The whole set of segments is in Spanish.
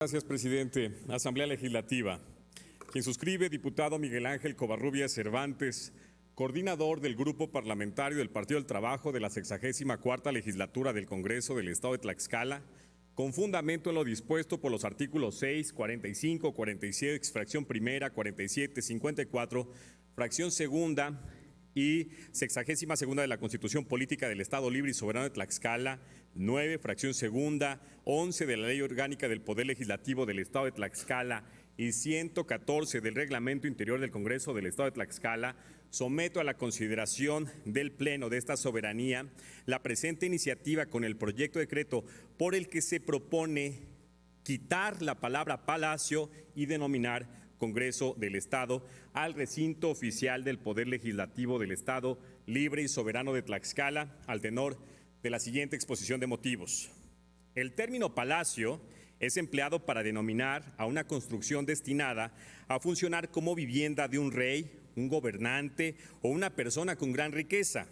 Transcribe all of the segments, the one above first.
Gracias, presidente. Asamblea Legislativa. Quien suscribe, diputado Miguel Ángel Covarrubias Cervantes, coordinador del Grupo Parlamentario del Partido del Trabajo de la 64ª Legislatura del Congreso del Estado de Tlaxcala, con fundamento en lo dispuesto por los artículos 6, 45, 46, fracción primera, 47, 54, fracción segunda y 62ª de la Constitución Política del Estado Libre y Soberano de Tlaxcala, 9, fracción segunda, 11 de la Ley Orgánica del Poder Legislativo del Estado de Tlaxcala y 114 del Reglamento Interior del Congreso del Estado de Tlaxcala, someto a la consideración del Pleno de esta soberanía la presente iniciativa con el proyecto de decreto por el que se propone quitar la palabra palacio y denominar Congreso del Estado al recinto oficial del Poder Legislativo del Estado Libre y Soberano de Tlaxcala, al tenor de la siguiente exposición de motivos. El término palacio es empleado para denominar a una construcción destinada a funcionar como vivienda de un rey, un gobernante o una persona con gran riqueza.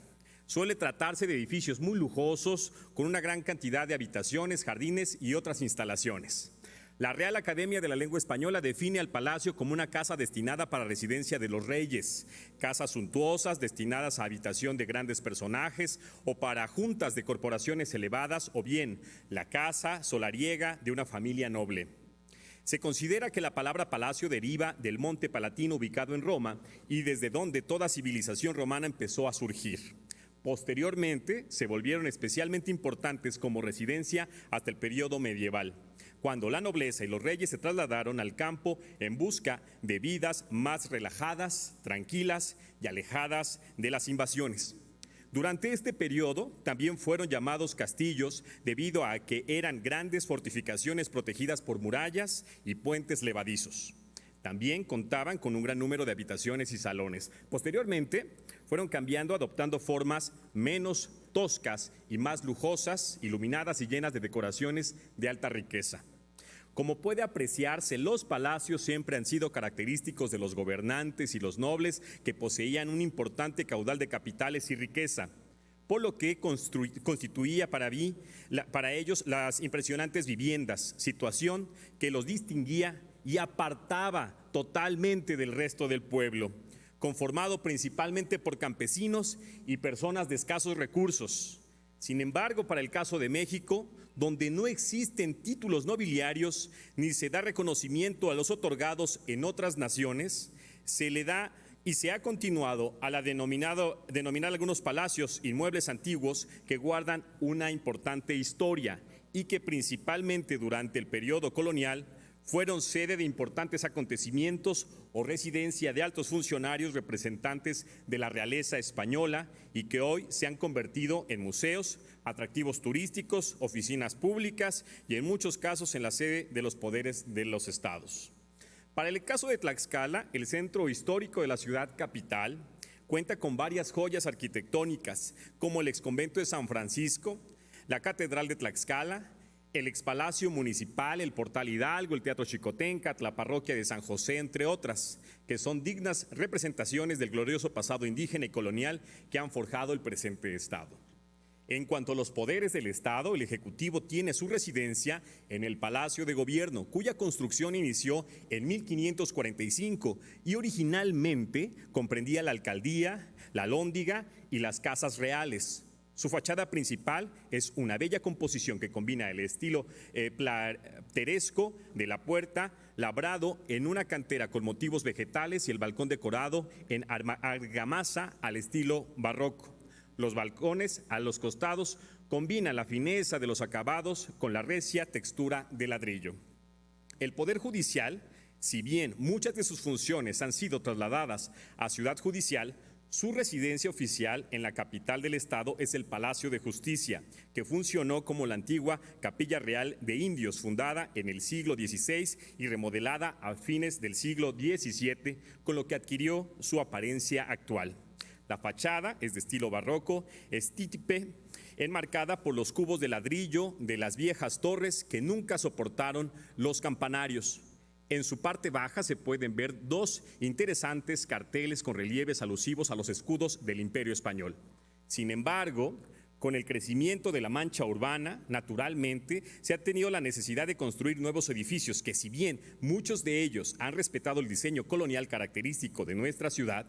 Suele tratarse de edificios muy lujosos, con una gran cantidad de habitaciones, jardines y otras instalaciones. La Real Academia de la Lengua Española define al palacio como una casa destinada para residencia de los reyes, casas suntuosas destinadas a habitación de grandes personajes o para juntas de corporaciones elevadas, o bien la casa solariega de una familia noble. Se considera que la palabra palacio deriva del Monte Palatino ubicado en Roma y desde donde toda civilización romana empezó a surgir. Posteriormente se volvieron especialmente importantes como residencia hasta el periodo medieval, cuando la nobleza y los reyes se trasladaron al campo en busca de vidas más relajadas, tranquilas y alejadas de las invasiones. Durante este periodo también fueron llamados castillos debido a que eran grandes fortificaciones protegidas por murallas y puentes levadizos. También contaban con un gran número de habitaciones y salones. Posteriormente fueron cambiando, adoptando formas menos toscas y más lujosas, iluminadas y llenas de decoraciones de alta riqueza. Como puede apreciarse, los palacios siempre han sido característicos de los gobernantes y los nobles que poseían un importante caudal de capitales y riqueza, por lo que constituía para ellos las impresionantes viviendas, situación que los distinguía y apartaba totalmente del resto del pueblo, conformado principalmente por campesinos y personas de escasos recursos. Sin embargo, para el caso de México, donde no existen títulos nobiliarios ni se da reconocimiento a los otorgados en otras naciones, se le da y se ha continuado a la denominar algunos palacios inmuebles antiguos que guardan una importante historia y que principalmente durante el periodo colonial fueron sede de importantes acontecimientos o residencia de altos funcionarios representantes de la realeza española y que hoy se han convertido en museos, atractivos turísticos, oficinas públicas y en muchos casos en la sede de los poderes de los estados. Para el caso de Tlaxcala, el centro histórico de la ciudad capital cuenta con varias joyas arquitectónicas como el exconvento de San Francisco, la Catedral de Tlaxcala, el expalacio municipal, el Portal Hidalgo, el Teatro Xicoténcatl, la parroquia de San José, entre otras, que son dignas representaciones del glorioso pasado indígena y colonial que han forjado el presente Estado. En cuanto a los poderes del Estado, el Ejecutivo tiene su residencia en el Palacio de Gobierno, cuya construcción inició en 1545 y originalmente comprendía la alcaldía, la alhóndiga y las casas reales. Su fachada principal es una bella composición que combina el estilo plateresco de la puerta, labrado en una cantera con motivos vegetales, y el balcón decorado en argamasa al estilo barroco. Los balcones a los costados combinan la fineza de los acabados con la recia textura de ladrillo. El Poder Judicial, si bien muchas de sus funciones han sido trasladadas a Ciudad Judicial, su residencia oficial en la capital del estado es el Palacio de Justicia, que funcionó como la antigua Capilla Real de Indios, fundada en el siglo XVI y remodelada a fines del siglo XVII, con lo que adquirió su apariencia actual. La fachada es de estilo barroco, estípe, enmarcada por los cubos de ladrillo de las viejas torres que nunca soportaron los campanarios. En su parte baja se pueden ver dos interesantes carteles con relieves alusivos a los escudos del Imperio Español. Sin embargo, Con el crecimiento de la mancha urbana, naturalmente, se ha tenido la necesidad de construir nuevos edificios que, si bien muchos de ellos han respetado el diseño colonial característico de nuestra ciudad,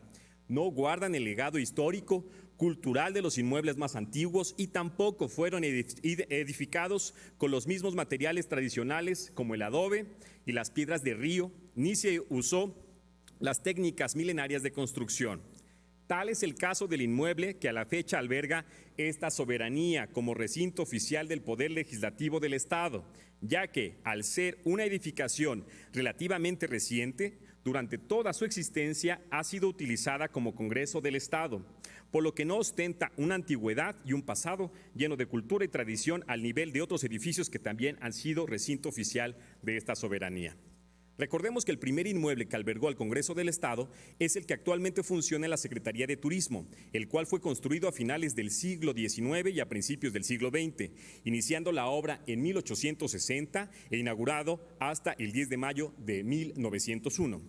no guardan el legado histórico, cultural de los inmuebles más antiguos y tampoco fueron edificados con los mismos materiales tradicionales como el adobe y las piedras de río, ni se usó las técnicas milenarias de construcción. Tal es el caso del inmueble que a la fecha alberga esta soberanía como recinto oficial del Poder Legislativo del Estado, ya que, al ser una edificación relativamente reciente, durante toda su existencia ha sido utilizada como Congreso del Estado, por lo que no ostenta una antigüedad y un pasado lleno de cultura y tradición al nivel de otros edificios que también han sido recinto oficial de esta soberanía. Recordemos que el primer inmueble que albergó al Congreso del Estado es el que actualmente funciona en la Secretaría de Turismo, el cual fue construido a finales del siglo XIX y a principios del siglo XX, iniciando la obra en 1860 e inaugurado hasta el 10 de mayo de 1901.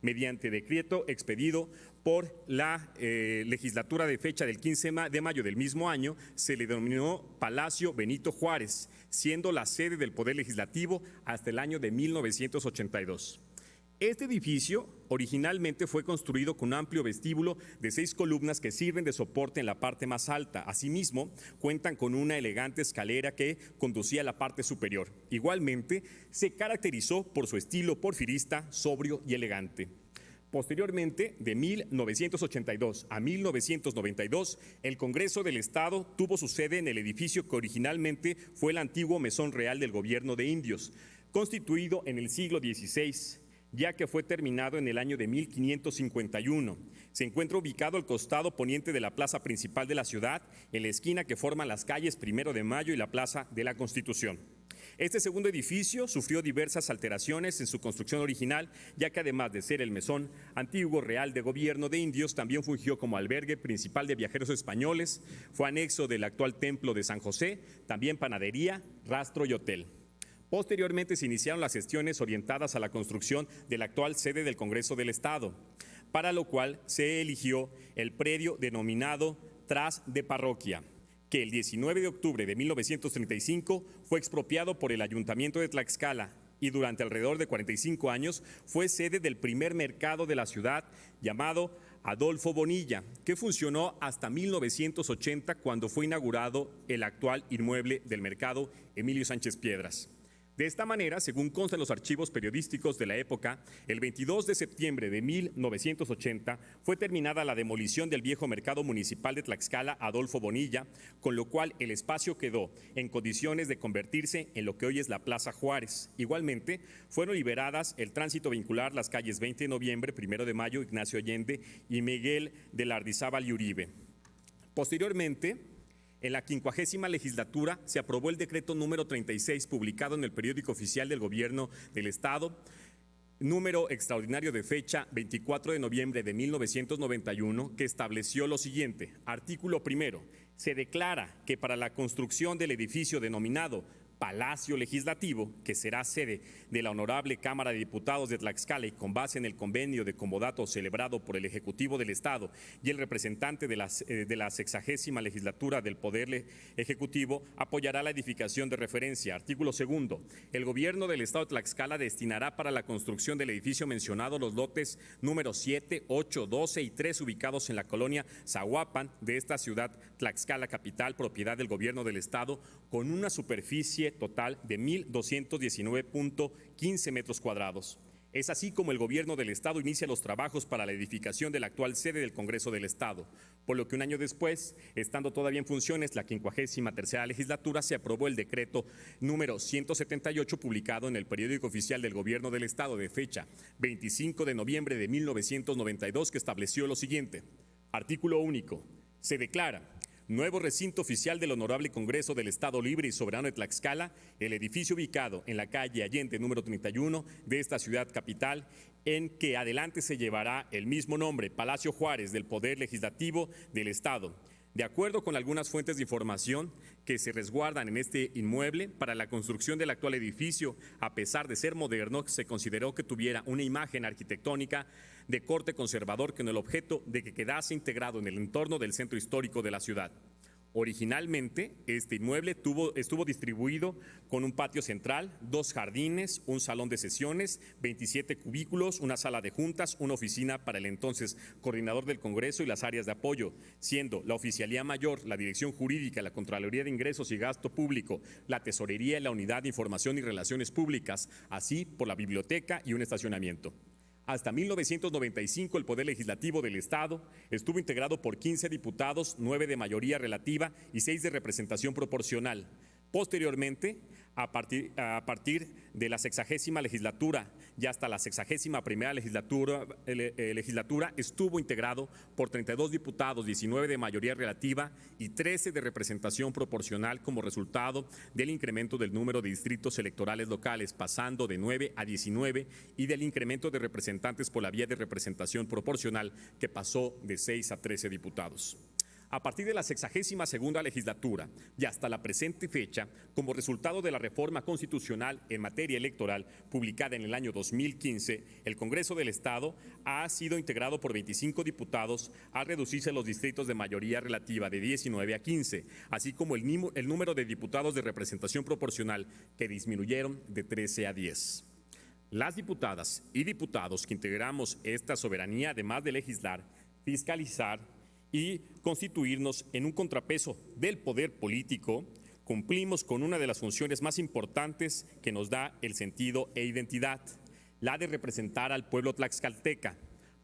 Mediante decreto expedido por la legislatura de fecha del 15 de mayo del mismo año, se le denominó Palacio Benito Juárez, siendo la sede del Poder Legislativo hasta el año de 1982. Este edificio originalmente fue construido con un amplio vestíbulo de 6 columnas que sirven de soporte en la parte más alta. Asimismo, cuentan con una elegante escalera que conducía a la parte superior. Igualmente, se caracterizó por su estilo porfirista, sobrio y elegante. Posteriormente, de 1982 a 1992, el Congreso del Estado tuvo su sede en el edificio que originalmente fue el antiguo Mesón Real del Gobierno de Indios, constituido en el siglo XVI, ya que fue terminado en el año de 1551. Se encuentra ubicado al costado poniente de la plaza principal de la ciudad, en la esquina que forman las calles 1 de Mayo y la Plaza de la Constitución. Este segundo edificio sufrió diversas alteraciones en su construcción original, ya que además de ser el mesón antiguo real de gobierno de indios, también fungió como albergue principal de viajeros españoles, fue anexo del actual templo de San José, también panadería, rastro y hotel. Posteriormente se iniciaron las gestiones orientadas a la construcción de la actual sede del Congreso del Estado, para lo cual se eligió el predio denominado Tras de Parroquia, que el 19 de octubre de 1935 fue expropiado por el Ayuntamiento de Tlaxcala y durante alrededor de 45 años fue sede del primer mercado de la ciudad llamado Adolfo Bonilla, que funcionó hasta 1980 cuando fue inaugurado el actual inmueble del mercado Emilio Sánchez Piedras. De esta manera, según consta en los archivos periodísticos de la época, el 22 de septiembre de 1980 fue terminada la demolición del viejo mercado municipal de Tlaxcala, Adolfo Bonilla, con lo cual el espacio quedó en condiciones de convertirse en lo que hoy es la Plaza Juárez. Igualmente, fueron liberadas el tránsito vehicular las calles 20 de noviembre, 1 de mayo, Ignacio Allende y Miguel de Lardizábal y Uribe. Posteriormente, en la 50ª legislatura se aprobó el decreto número 36, publicado en el Periódico Oficial del Gobierno del Estado, número extraordinario de fecha 24 de noviembre de 1991, que estableció lo siguiente. Artículo primero. Se declara que para la construcción del edificio denominado Palacio Legislativo, que será sede de la Honorable Cámara de Diputados de Tlaxcala y con base en el convenio de comodato celebrado por el Ejecutivo del Estado y el representante de la 60ª legislatura del Poder Ejecutivo, apoyará la edificación de referencia. Artículo segundo. El Gobierno del Estado de Tlaxcala destinará para la construcción del edificio mencionado los lotes números 7, 8, 12 y 3 ubicados en la colonia Zahuapan de esta ciudad Tlaxcala capital, propiedad del Gobierno del Estado, con una superficie total de 1,219.15 metros cuadrados. Es así como el Gobierno del Estado inicia los trabajos para la edificación de la actual sede del Congreso del Estado, por lo que un año después, estando todavía en funciones la 53ª legislatura, se aprobó el decreto número 178 publicado en el Periódico Oficial del Gobierno del Estado de fecha 25 de noviembre de 1992, que estableció lo siguiente. Artículo único. Se declara nuevo recinto oficial del Honorable Congreso del Estado Libre y Soberano de Tlaxcala, el edificio ubicado en la calle Allende número 31 de esta ciudad capital, en que adelante se llevará el mismo nombre, Palacio Juárez del Poder Legislativo del Estado. De acuerdo con algunas fuentes de información que se resguardan en este inmueble, para la construcción del actual edificio, a pesar de ser moderno, se consideró que tuviera una imagen arquitectónica de corte conservador con el objeto de que quedase integrado en el entorno del centro histórico de la ciudad. Originalmente, este inmueble estuvo distribuido con un patio central, 2 jardines, un salón de sesiones, 27 cubículos, una sala de juntas, una oficina para el entonces coordinador del Congreso y las áreas de apoyo, siendo la Oficialía Mayor, la Dirección Jurídica, la Contraloría de Ingresos y Gasto Público, la Tesorería y la Unidad de Información y Relaciones Públicas, así por la biblioteca y un estacionamiento. Hasta 1995, el Poder Legislativo del Estado estuvo integrado por 15 diputados, 9 de mayoría relativa y 6 de representación proporcional. Posteriormente, a partir de la 60ª legislatura y hasta la 61ª legislatura, estuvo integrado por 32 diputados, 19 de mayoría relativa y 13 de representación proporcional como resultado del incremento del número de distritos electorales locales, pasando de 9 a 19, y del incremento de representantes por la vía de representación proporcional, que pasó de 6 a 13 diputados. A partir de la 62ª legislatura y hasta la presente fecha, como resultado de la reforma constitucional en materia electoral publicada en el año 2015, el Congreso del Estado ha sido integrado por 25 diputados al reducirse los distritos de mayoría relativa de 19 a 15, así como el número de diputados de representación proporcional, que disminuyeron de 13 a 10. Las diputadas y diputados que integramos esta soberanía, además de legislar, fiscalizar y constituirnos en un contrapeso del poder político, cumplimos con una de las funciones más importantes que nos da el sentido e identidad, la de representar al pueblo tlaxcalteca.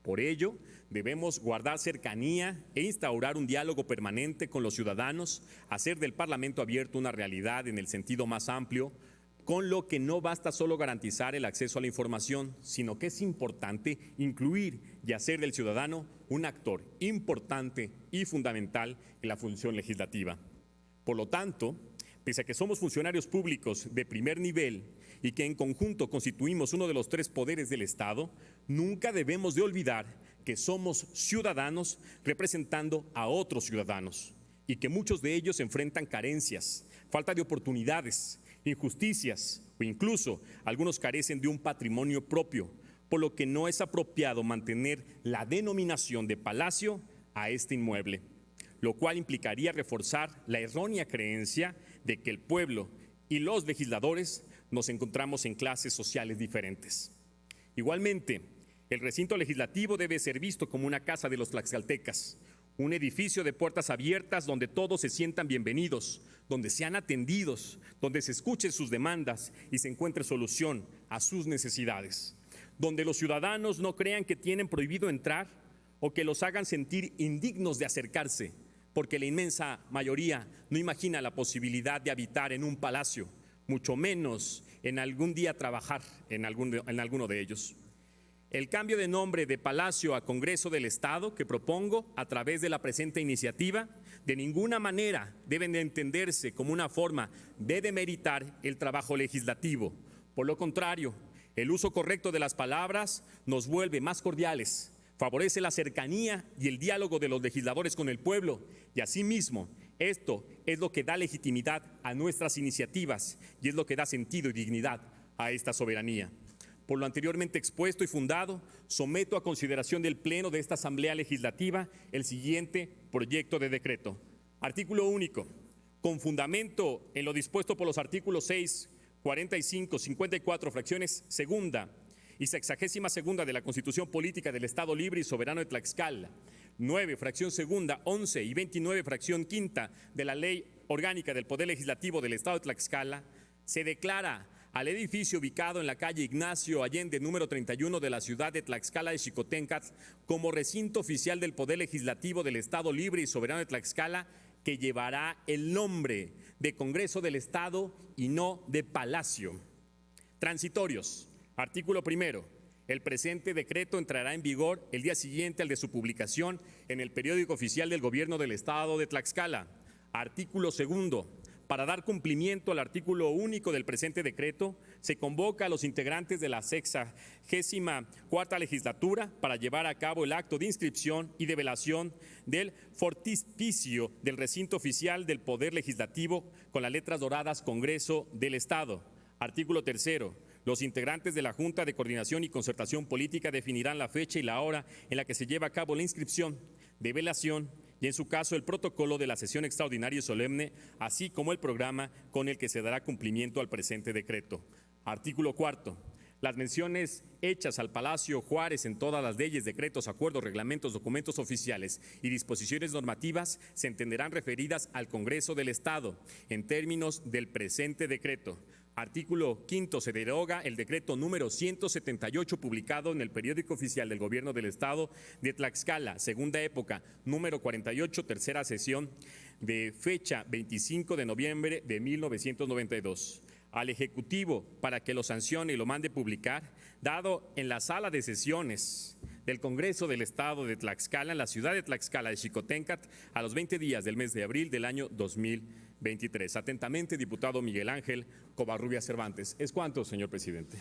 Por ello, debemos guardar cercanía e instaurar un diálogo permanente con los ciudadanos, hacer del Parlamento abierto una realidad en el sentido más amplio, con lo que no basta solo garantizar el acceso a la información, sino que es importante incluir y hacer del ciudadano un actor importante y fundamental en la función legislativa. Por lo tanto, pese a que somos funcionarios públicos de primer nivel y que en conjunto constituimos uno de los 3 poderes del Estado, nunca debemos de olvidar que somos ciudadanos representando a otros ciudadanos y que muchos de ellos enfrentan carencias, falta de oportunidades, injusticias o incluso algunos carecen de un patrimonio propio, por lo que no es apropiado mantener la denominación de palacio a este inmueble, lo cual implicaría reforzar la errónea creencia de que el pueblo y los legisladores nos encontramos en clases sociales diferentes. Igualmente, el recinto legislativo debe ser visto como una casa de los tlaxcaltecas, un edificio de puertas abiertas donde todos se sientan bienvenidos, donde sean atendidos, donde se escuchen sus demandas y se encuentre solución a sus necesidades, donde los ciudadanos no crean que tienen prohibido entrar o que los hagan sentir indignos de acercarse, porque la inmensa mayoría no imagina la posibilidad de habitar en un palacio, mucho menos en algún día trabajar en alguno de ellos. El cambio de nombre de Palacio a Congreso del Estado que propongo a través de la presente iniciativa de ninguna manera deben de entenderse como una forma de demeritar el trabajo legislativo. Por lo contrario, el uso correcto de las palabras nos vuelve más cordiales, favorece la cercanía y el diálogo de los legisladores con el pueblo y asimismo esto es lo que da legitimidad a nuestras iniciativas y es lo que da sentido y dignidad a esta soberanía. Por lo anteriormente expuesto y fundado, someto a consideración del Pleno de esta Asamblea Legislativa el siguiente proyecto de decreto. Artículo único. Con fundamento en lo dispuesto por los artículos 6, 45, 54, fracciones segunda y 62ª de la Constitución Política del Estado Libre y Soberano de Tlaxcala, 9, fracción segunda, 11 y 29, fracción quinta de la Ley Orgánica del Poder Legislativo del Estado de Tlaxcala, se declara al edificio ubicado en la calle Ignacio Allende, número 31 de la ciudad de Tlaxcala de Xicoténcatl, como recinto oficial del Poder Legislativo del Estado Libre y Soberano de Tlaxcala, que llevará el nombre de Congreso del Estado y no de Palacio. Transitorios. Artículo primero. El presente decreto entrará en vigor el día siguiente al de su publicación en el periódico oficial del Gobierno del Estado de Tlaxcala. Artículo segundo. Para dar cumplimiento al artículo único del presente decreto, se convoca a los integrantes de la 64ª legislatura para llevar a cabo el acto de inscripción y de velación del frontispicio del recinto oficial del Poder Legislativo con las letras doradas Congreso del Estado. Artículo tercero. Los integrantes de la Junta de Coordinación y Concertación Política definirán la fecha y la hora en la que se lleva a cabo la inscripción, de velación y en su caso el protocolo de la sesión extraordinaria y solemne, así como el programa con el que se dará cumplimiento al presente decreto. Artículo 4. Las menciones hechas al Palacio Juárez en todas las leyes, decretos, acuerdos, reglamentos, documentos oficiales y disposiciones normativas se entenderán referidas al Congreso del Estado en términos del presente decreto. Artículo 5. Se deroga el decreto número 178 publicado en el Periódico Oficial del Gobierno del Estado de Tlaxcala, segunda época, número 48, tercera sesión, de fecha 25 de noviembre de 1992. Al Ejecutivo para que lo sancione y lo mande publicar, dado en la sala de sesiones del Congreso del Estado de Tlaxcala, en la ciudad de Tlaxcala de Xicoténcat, a los 20 días del mes de abril del año 2023. Atentamente, diputado Miguel Ángel Covarrubias Cervantes. ¿Es cuánto, señor presidente?